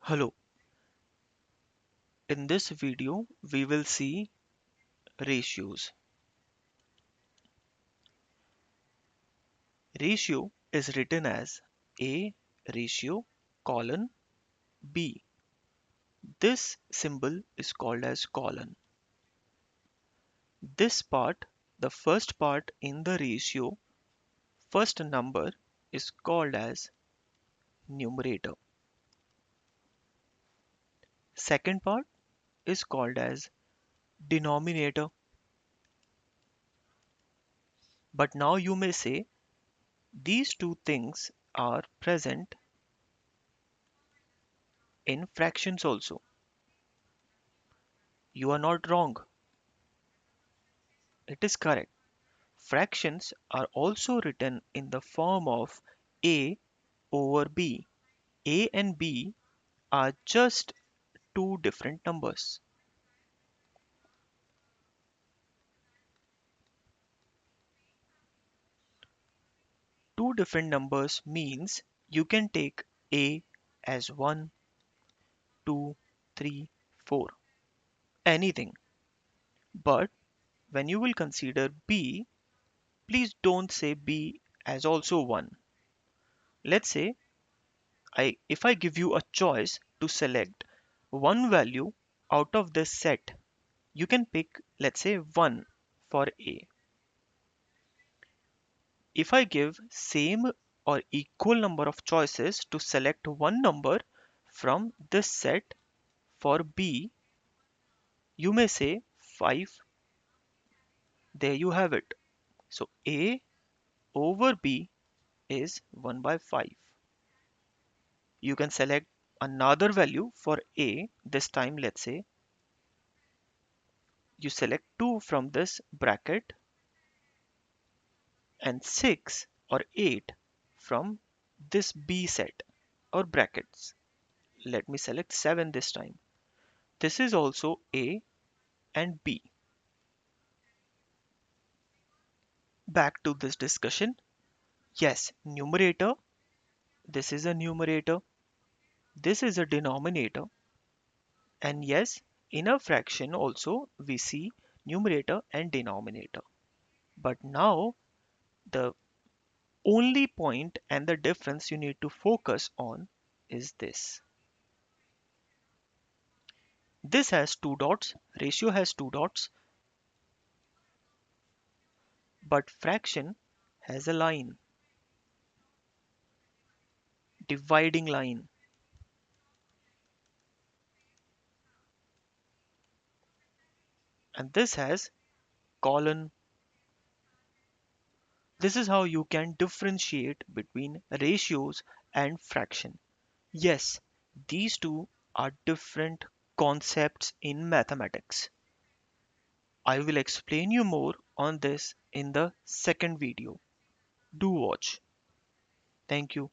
Hello, in this video we will see ratios. Ratio is written as A ratio colon B. This symbol is called as colon. This part, the first part in the ratio, first number is called as numerator. Second part is called as denominator. But now you may say these two things are present in fractions also. You are not wrong. It is correct. Fractions are also written in the form of A over B. A and B are just two different numbers. Two different numbers means you can take A as 1, 2, 3, 4, anything. But when you will consider B, please don't say B as also 1. Let's say if I give you a choice to select one value out of this set, you can pick, let's say, 1 for A. If I give same or equal number of choices to select one number from this set for B, you may say 5. There you have it. So A over B is 1 by 5. You can select another value for A. This time, let's say you select 2 from this bracket and 6 or 8 from this B set or brackets. Let me select 7 this time. This is also A and B. Back to this discussion. Yes, numerator. This is a numerator. This is a denominator. And yes, in a fraction also we see numerator and denominator. But now the only point and the difference you need to focus on is this. This has two dots, ratio has two dots, but fraction has a line, dividing line. And this has colon. This is how you can differentiate between ratios and fraction. Yes, these two are different concepts in mathematics. I will explain you more on this in the second video. Do watch. Thank you.